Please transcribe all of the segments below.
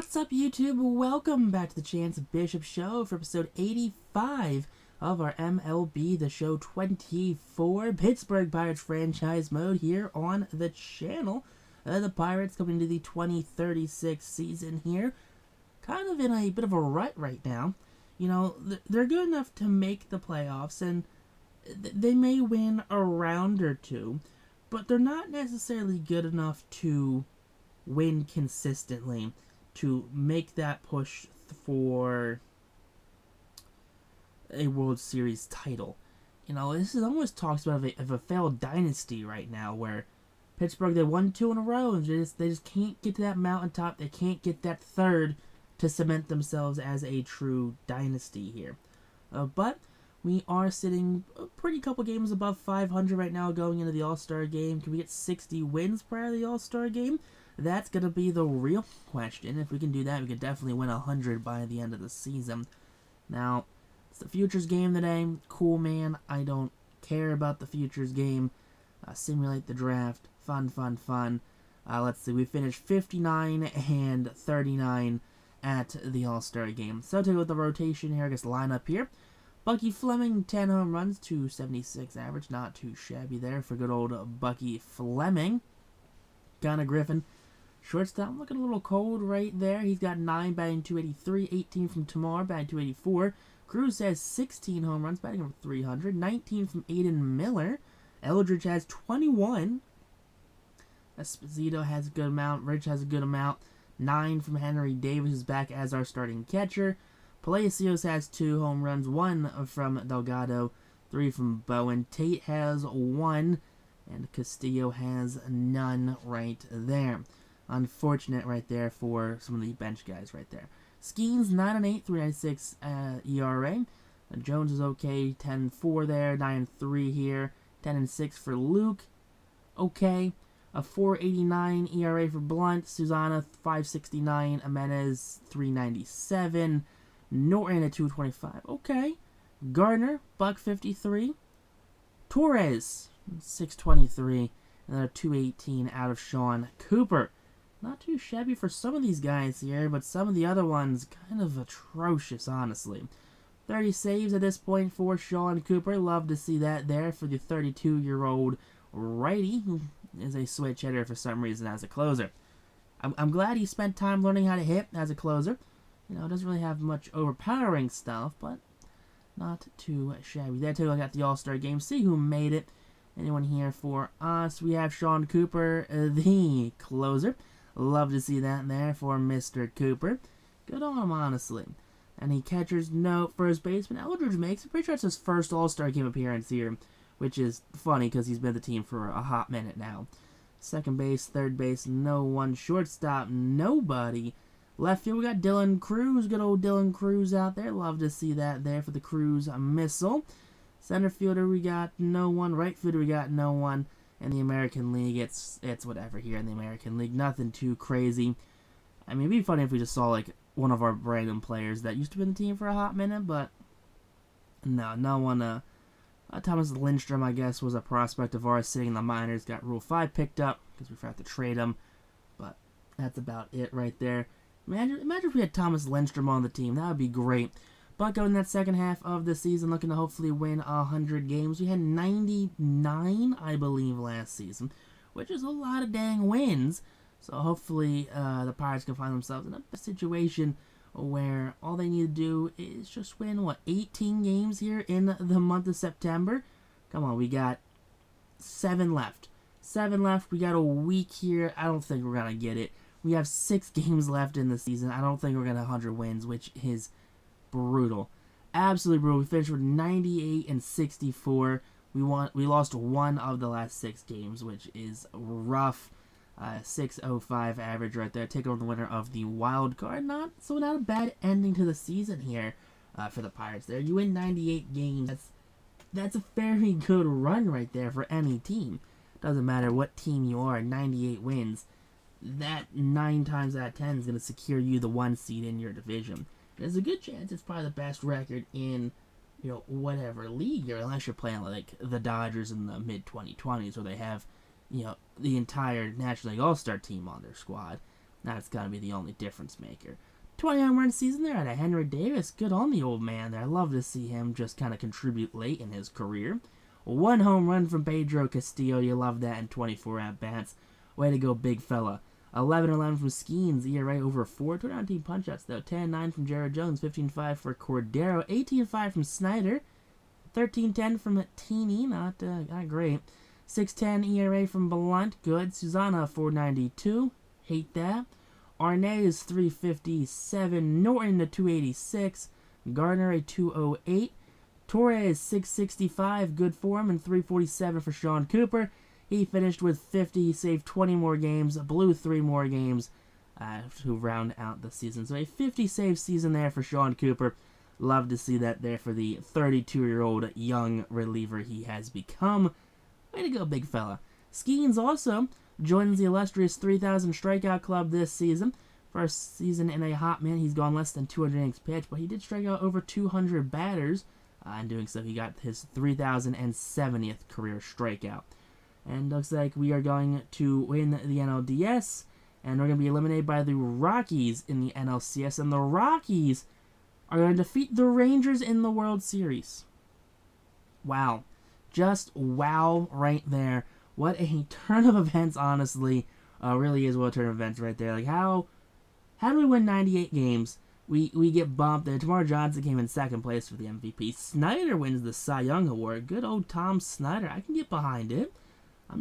What's up, YouTube? Welcome back to the Chance Bishop Show for episode 85 of our MLB The Show 24 Pittsburgh Pirates franchise mode here on the channel. The Pirates coming into the 2036 season here, kind of in a bit of a rut right now. You know, they're good enough to make the playoffs, and they may win a round or two, but they're not necessarily good enough to win consistently, to make that push for a World Series title. You know, this is almost talks about a failed dynasty right now, where Pittsburgh, they won 2 in a row, and they just can't get to that mountaintop. They can't get that third to cement themselves as a true dynasty here. But we are sitting a pretty couple games above 500 right now going into the All-Star game. Can we get 60 wins prior to the All-Star game? That's going to be the real question. If we can do that, we could definitely win 100 by the end of the season. Now, it's the Futures game today. Cool, man. I don't care about the Futures game. Simulate the draft. Fun, fun, fun. Let's see. We finished 59 and 39 at the All-Star game. So, take a look at the rotation here. I guess lineup here. Bucky Fleming, 10 home runs, 276 average. Not too shabby there for good old Bucky Fleming. Connor Griffin, shortstop, looking a little cold right there. He's got 9, batting .283, 18 from Tamar, batting .284. Cruz has 16 home runs, batting over .300, 19 from Aiden Miller. Eldridge has 21. Esposito has a good amount. Rich has a good amount. 9 from Henry Davis, who's back as our starting catcher. Palacios has 2 home runs, 1 from Delgado, 3 from Bowen. Tate has 1, and Castillo has none right there. Unfortunate right there for some of the bench guys right there. Skenes, 9-8, 3.96 ERA. Jones is okay, 10-4 there, 9-3 here. 10-6 for Luke. Okay. A 4.89 ERA for Blunt. Susana, 5.69. Jimenez, 3.97. Norton at 2.25. Okay. Gardner, $1.53. Torres, 6.23. And then a 2.18 out of Sean Cooper. Not too shabby for some of these guys here, but some of the other ones kind of atrocious, honestly. 30 saves at this point for Sean Cooper. Love to see that there for the 32-year-old righty, who is a switch hitter for some reason as a closer. I'm glad he spent time learning how to hit as a closer. You know, doesn't really have much overpowering stuff, but not too shabby. There, take a look at the All-Star game. See who made it. Anyone here for us? We have Sean Cooper, the closer. Love to see that there for Mr. Cooper. Good on him, honestly. And the catcher's note, first baseman Eldridge makes. I'm pretty sure it's his first All-Star game appearance here, which is funny because he's been with the team for a hot minute now. Second base, third base, no one. Shortstop, nobody. Left field, we got Dylan Cruz. Good old Dylan Cruz out there. Love to see that there for the Cruz missile. Center fielder, we got no one. Right fielder, we got no one. In the American League, it's whatever here in the American League. Nothing too crazy. I mean, it'd be funny if we just saw, like, one of our random players that used to be in the team for a hot minute, but no one. Thomas Lindstrom, I guess, was a prospect of ours sitting in the minors. Got Rule 5 picked up because we forgot to trade him, but that's about it right there. Imagine if we had Thomas Lindstrom on the team. That would be great. But going in that second half of the season, looking to hopefully win 100 games. We had 99, I believe, last season, which is a lot of dang wins. So hopefully the Pirates can find themselves in a situation where all they need to do is just win, 18 games here in the month of September? Come on, we got 7 left. 7 left. We got a week here. I don't think we're going to get it. We have 6 games left in the season. I don't think we're going to 100 wins, which is brutal. Absolutely brutal. We finished with 98 and 64. We lost 1 of the last 6 games, which is rough. 6.05 average right there. Take over the winner of the wild card. Not a bad ending to the season here for the Pirates there. You win 98 games. That's a very good run right there for any team. Doesn't matter what team you are, 98 wins. That 9 times out of 10 is going to secure you the 1 seed in your division. There's a good chance it's probably the best record in, you know, whatever league, or unless you're playing like the Dodgers in the mid-2020s where they have, you know, the entire National League All-Star team on their squad. That's got to be the only difference maker. 20 home run season there out of Henry Davis. Good on the old man there. I love to see him just kind of contribute late in his career. 1 home run from Pedro Castillo. You love that in 24 at-bats. Way to go, big fella. 11-11 from Skenes. ERA over 4. 219 punch-outs, though. 10-9 from Jared Jones. 15-5 for Cordero. 18-5 from Snyder. 13-10 from Teeny. Not great. 6.10 ERA from Blunt. Good. Susana, 4.92. Hate that. Arnay is 3.57. Norton, a 2.86. Gardner, a 2.08. Torres, 6.65. Good for him. And 3.47 for Sean Cooper. He finished with 50. He saved 20 more games. Blew 3 more games to round out the season. So a 50-save season there for Sean Cooper. Love to see that there for the 32-year-old young reliever he has become. Way to go, big fella. Skenes also joins the illustrious 3,000 strikeout club this season. First season in a hot minute, he's gone less than 200 innings pitched, but he did strike out over 200 batters. In doing so, he got his 3,070th career strikeout. And looks like we are going to win the NLDS, and we're going to be eliminated by the Rockies in the NLCS, and the Rockies are going to defeat the Rangers in the World Series. Wow. Just wow right there. What a turn of events, honestly. Really is what a turn of events right there. Like, how do we win 98 games? We get bumped there. Tamar Johnson came in second place for the MVP. Snyder wins the Cy Young Award. Good old Tom Snyder. I can get behind it.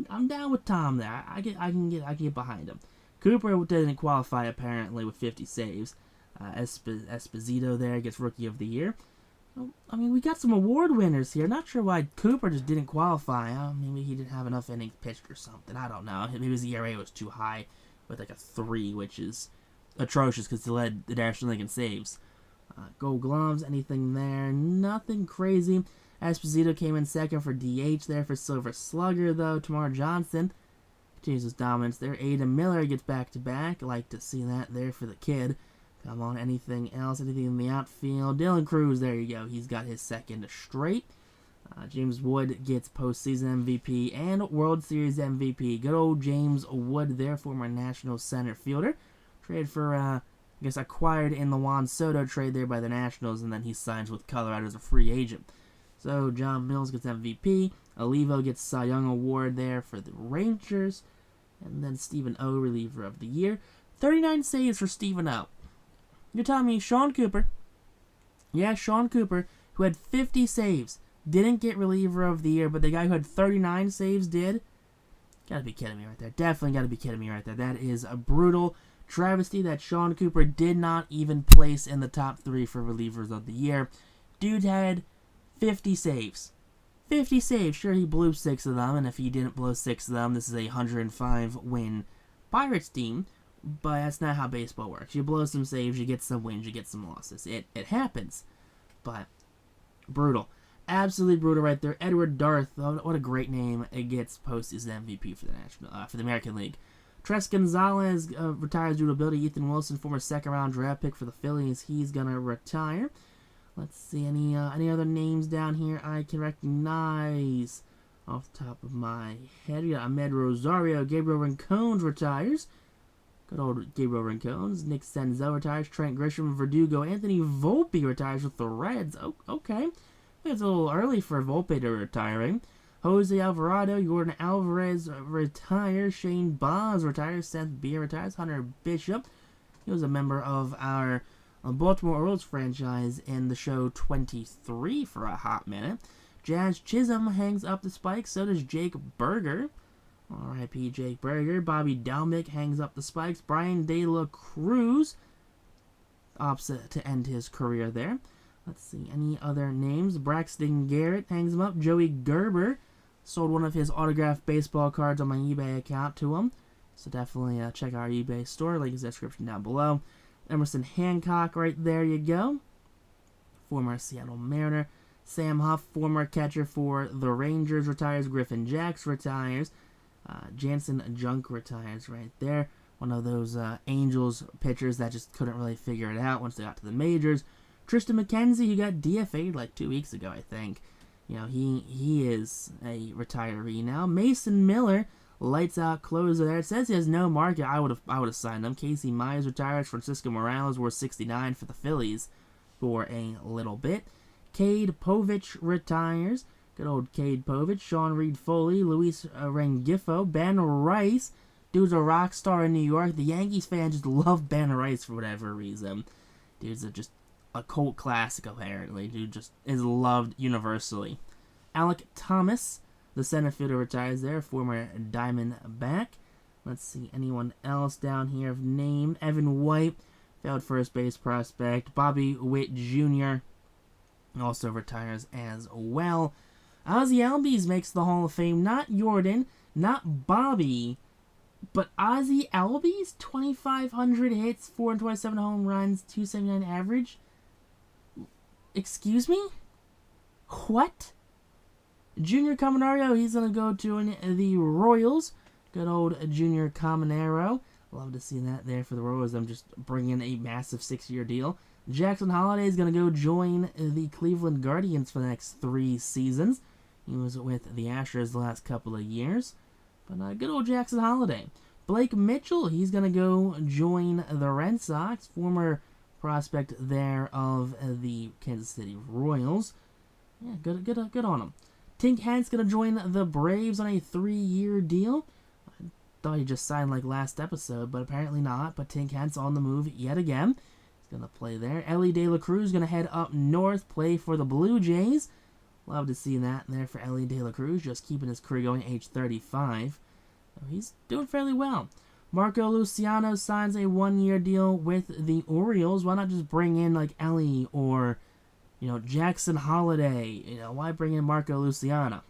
I'm down with Tom there. I can get behind him. Cooper didn't qualify apparently with 50 saves. Esposito there gets Rookie of the Year. I mean, we got some award winners here. Not sure why Cooper just didn't qualify. Maybe he didn't have enough innings pitched or something. I don't know. Maybe his ERA was too high with like a 3, which is atrocious because he led the National League in saves. Gold Gloves, anything there? Nothing crazy. Esposito came in second for DH there for Silver Slugger, though. Tamar Johnson continues his dominance there. Adam Miller gets back-to-back. Like to see that there for the kid. Come on, anything else? Anything in the outfield? Dylan Cruz, there you go. He's got his second straight. James Wood gets postseason MVP and World Series MVP. Good old James Wood there, former National center fielder. Traded for, acquired in the Juan Soto trade there by the Nationals, and then he signs with Colorado as a free agent. So John Mills gets MVP. Olivo gets Cy Young Award there for the Rangers. And then Stephen O, reliever of the year. 39 saves for Stephen O. You're telling me Sean Cooper, Sean Cooper, who had 50 saves, didn't get reliever of the year, but the guy who had 39 saves did? Gotta be kidding me right there. Definitely gotta be kidding me right there. That is a brutal travesty that Sean Cooper did not even place in the top 3 for relievers of the year. Dude had 50 saves. 50 saves. Sure, he blew 6 of them, and if he didn't blow 6 of them, this is a 105-win Pirates team. But that's not how baseball works. You blow some saves, you get some wins, you get some losses. It happens. But brutal. Absolutely brutal right there. Edward Darth, what a great name. It gets postseason MVP for the American League. Tres Gonzalez retires due to ability. Ethan Wilson, former second-round draft pick for the Phillies, he's gonna retire. Let's see, any other names down here I can recognize off the top of my head. We got Ahmed Rosario. Gabriel Rincones retires. Good old Gabriel Rincones. Nick Senzel retires. Trent Grisham, Verdugo. Anthony Volpe retires with the Reds. Oh, okay. It's a little early for Volpe to retiring. Jose Alvarado, Jordan Alvarez retires. Shane Baz retires. Seth Beer retires. Hunter Bishop. He was a member of our Baltimore Orioles franchise in the show 23 for a hot minute. Jazz Chisholm hangs up the spikes. So does Jake Berger. R.I.P. Jake Berger. Bobby Dalmick hangs up the spikes. Brian De La Cruz, opposite to end his career there. Let's see, any other names? Braxton Garrett hangs him up. Joey Gerber sold one of his autographed baseball cards on my eBay account to him. So definitely check our eBay store. Link is in the description down below. Emerson Hancock, right there you go. Former Seattle Mariner. Sam Huff, former catcher for the Rangers, retires. Griffin Jacks retires. Jansen Junk retires right there. One of those Angels pitchers that just couldn't really figure it out once they got to the majors. Tristan McKenzie, who got DFA'd like 2 weeks ago, I think. You know, he is a retiree now. Mason Miller lights out closer there. It says he has no market. I would have signed him. Casey Myers retires. Francisco Morales worth 69 for the Phillies for a little bit. Cade Povich retires. Good old Cade Povich. Sean Reed Foley. Luis Rengifo. Ben Rice. Dude's a rock star in New York. The Yankees fans just love Ben Rice for whatever reason. Dude's just a cult classic, apparently. Dude just is loved universally. Alec Thomas, the center fielder, retires there. Former Diamondback. Let's see, anyone else down here of name. Evan White, failed first base prospect. Bobby Witt Jr. also retires as well. Ozzie Albies makes the Hall of Fame. Not Jordan, not Bobby, but Ozzie Albies, 2,500 hits, 427 home runs, 279 average. Excuse me? What? Junior Caminero, he's going to go join the Royals. Good old Junior Caminero. Love to see that there for the Royals. I'm just bringing a massive 6-year deal. Jackson Holliday is going to go join the Cleveland Guardians for the next 3 seasons. He was with the Astros the last couple of years. But good old Jackson Holliday. Blake Mitchell, he's going to go join the Red Sox. Former prospect there of the Kansas City Royals. Yeah, good on him. Tink Hent's going to join the Braves on a 3-year deal. I thought he just signed like last episode, but apparently not. But Tink Hent's on the move yet again. He's going to play there. Ellie De La Cruz going to head up north, play for the Blue Jays. Love to see that there for Ellie De La Cruz, just keeping his career going, age 35. So he's doing fairly well. Marco Luciano signs a 1-year deal with the Orioles. Why not just bring in like Ellie or, Jackson Holliday? Why bring in Marco Luciano?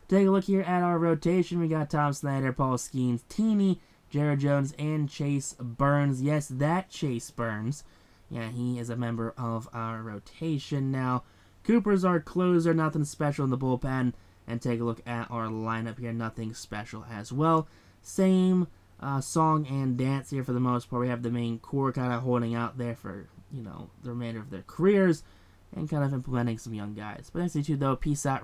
Take a look here at our rotation. We got Tom Snyder, Paul Skenes, Teeny, Jared Jones, and Chase Burns. Yes, that Chase Burns. Yeah, he is a member of our rotation now. Cooper's our closer, nothing special in the bullpen. And take a look at our lineup here, nothing special as well. Same song and dance here for the most part. We have the main core kind of holding out there for, the remainder of their careers and kind of implementing some young guys. But that's it too, though. Peace out.